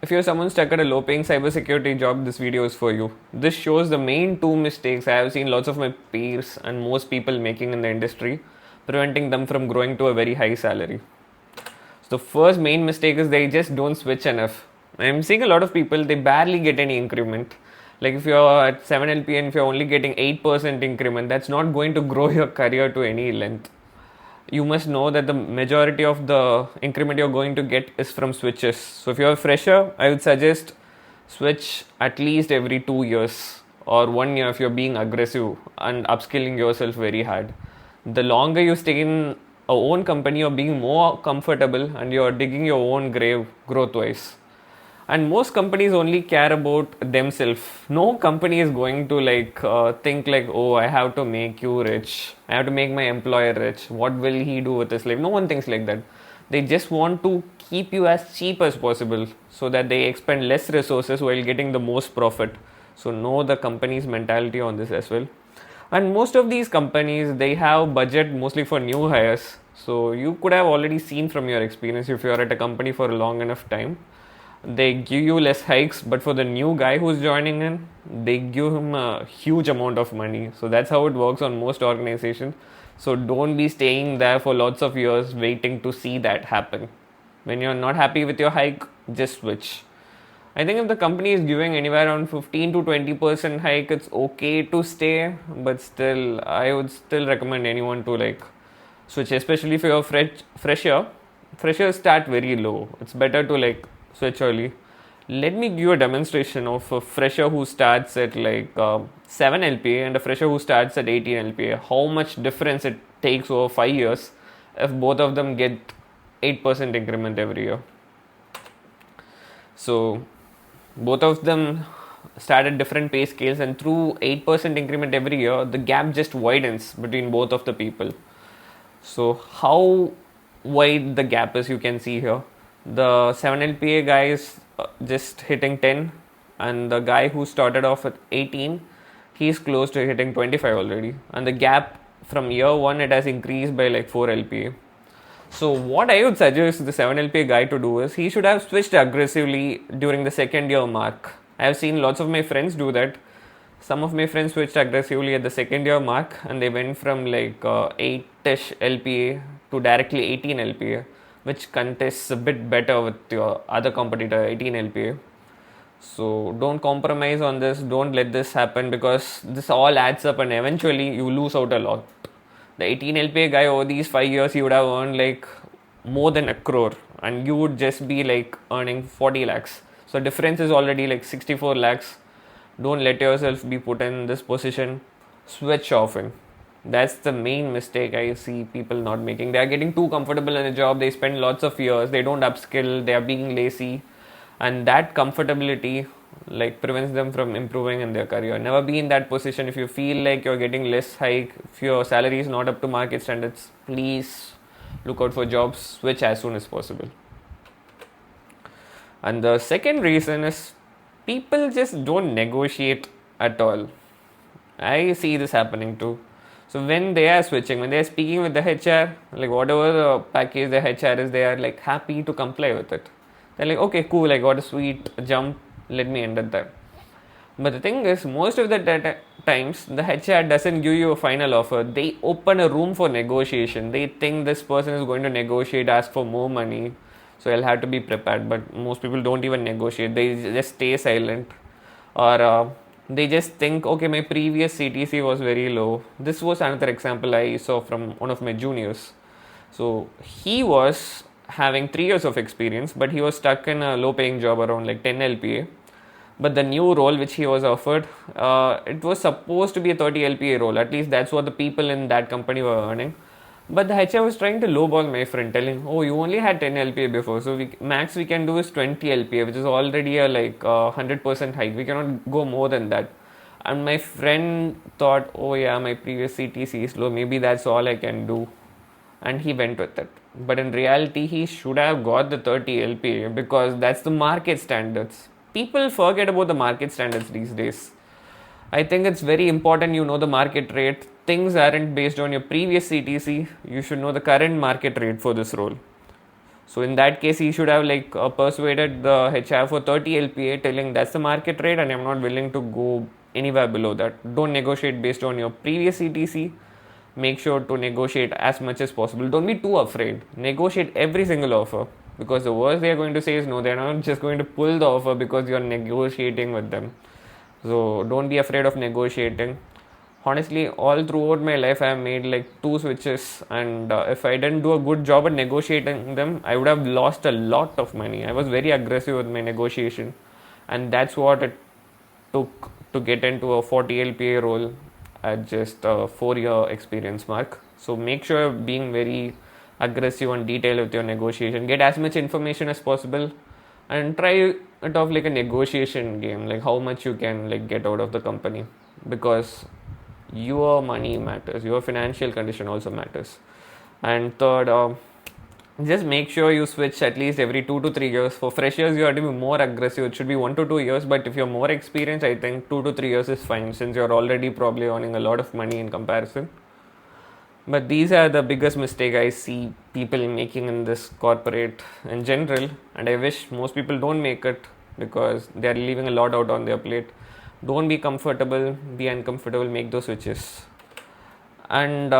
if you're someone stuck at a low paying cybersecurity job, this video is for you. This shows the main two mistakes I have seen lots of my peers and most people making in the industry, preventing them from growing to a very high salary. So the first main mistake is they just don't switch enough. I'm seeing a lot of people, they barely get any increment. Like if you're at 7 LP and if you're only getting 8% increment, that's not going to grow your career to any length. You must know that the majority of the increment you're going to get is from switches. So if you're a fresher, I would suggest switch at least every 2 years or 1 year if you're being aggressive and upskilling yourself very hard. The longer you stay in a own company, you're being more comfortable and you're digging your own grave growth wise. And most companies only care about themselves. No company is going to think like, oh, I have to make you rich, I have to make my employer rich, what will he do with his life? No one thinks like that. They just want to keep you as cheap as possible so that they expend less resources while getting the most profit. So know the company's mentality on this as well. And most of these companies, they have budget mostly for new hires. So you could have already seen from your experience, if you're at a company for a long enough time, they give you less hikes, but for the new guy who's joining in, they give him a huge amount of money. So that's how it works on most organizations. So don't be staying there for lots of years waiting to see that happen. When you're not happy with your hike, just switch. I think if the company is giving anywhere around 15 to 20% hike, it's okay to stay, but still, I would still recommend anyone to switch, especially if you're a fresher. Freshers start very low. It's better to switch early. Let me give you a demonstration of a fresher who starts at 7 LPA and a fresher who starts at 18 LPA. How much difference it takes over 5 years if both of them get 8% increment every year. So both of them start at different pay scales, and through 8% increment every year, the gap just widens between both of the people. So how wide the gap is, you can see here. The 7 LPA guy is just hitting 10, and the guy who started off at 18, he's close to hitting 25 already. And the gap from year 1, it has increased by 4 LPA. So what I would suggest the 7 LPA guy to do is, he should have switched aggressively during the second year mark. I have seen lots of my friends do that. Some of my friends switched aggressively at the second year mark, and they went from 8ish LPA to directly 18 LPA, which contests a bit better with your other competitor, 18 LPA. So don't compromise on this. Don't let this happen, because this all adds up and eventually you lose out a lot. The 18 LPA guy, over these 5 years, he would have earned more than a crore, and you would just be earning 40 lakhs. So difference is already 64 lakhs. Don't let yourself be put in this position. Switch often. That's the main mistake I see people not making. They are getting too comfortable in a job. They spend lots of years. They don't upskill. They are being lazy. And that comfortability prevents them from improving in their career. Never be in that position. If you feel like you're getting less hike, if your salary is not up to market standards, please look out for jobs. Switch as soon as possible. And the second reason is, people just don't negotiate at all. I see this happening too. So when they are switching, when they are speaking with the HR, whatever the package the HR is, they are happy to comply with it. They're okay, cool, I got a sweet jump, let me end at that. But the thing is, most of the times, the HR doesn't give you a final offer. They open a room for negotiation. They think this person is going to negotiate, ask for more money. So I'll have to be prepared. But most people don't even negotiate. They just stay silent. Or they just think, okay, my previous CTC was very low. This was another example I saw from one of my juniors. So he was having 3 years of experience, but he was stuck in a low paying job around 10 LPA. But the new role which he was offered, it was supposed to be a 30 LPA role. At least that's what the people in that company were earning. But the HR was trying to lowball my friend, telling, oh, you only had 10 LPA before, so max we can do is 20 LPA, which is already a 100% hike. We cannot go more than that. And my friend thought, oh yeah, my previous CTC is low, maybe that's all I can do. And he went with it. But in reality, he should have got the 30 LPA, because that's the market standards. People forget about the market standards these days. I think it's very important you know the market rate. Things aren't based on your previous CTC. You should know the current market rate for this role. So in that case, he should have like persuaded the HR for 30 LPA, telling that's the market rate and I'm not willing to go anywhere below that. Don't negotiate based on your previous CTC. Make sure to negotiate as much as possible. Don't be too afraid. Negotiate every single offer, because the worst they are going to say is no. They're not just going to pull the offer because you're negotiating with them. So don't be afraid of negotiating. Honestly, all throughout my life, I have made like 2 switches, and if I didn't do a good job at negotiating them, I would have lost a lot of money. I was very aggressive with my negotiation, and that's what it took to get into a 40 LPA role at just a 4 year experience mark. So make sure you're being very aggressive and detailed with your negotiation. Get as much information as possible, and try it off like a negotiation game, like how much you can like get out of the company, because your money matters, your financial condition also matters. And third, just make sure you switch at least every 2 to 3 years. For freshers, you have to be more aggressive. It should be 1 to 2 years, but if you're more experienced, I think 2 to 3 years is fine, since you're already probably earning a lot of money in comparison. But these are the biggest mistake I see people making in this corporate in general, and I wish most people don't make it, because they are leaving a lot out on their plate. Don't be comfortable, be uncomfortable, make those switches. And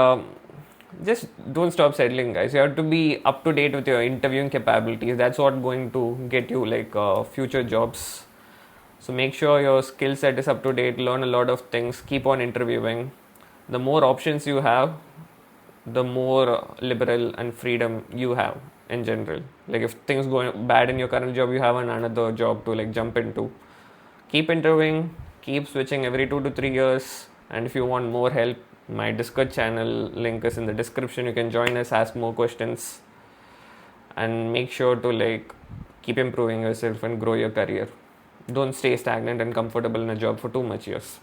just don't stop settling, guys. You have to be up to date with your interviewing capabilities. That's what going to get you like future jobs. So make sure your skill set is up to date, learn a lot of things, keep on interviewing. The more options you have, the more liberal and freedom you have in general. Like if things go bad in your current job, you have another job to like jump into. Keep interviewing, keep switching every 2 to 3 years. And if you want more help, my Discord channel link is in the description. You can join us, ask more questions, and make sure to like keep improving yourself and grow your career. Don't stay stagnant and comfortable in a job for too much years.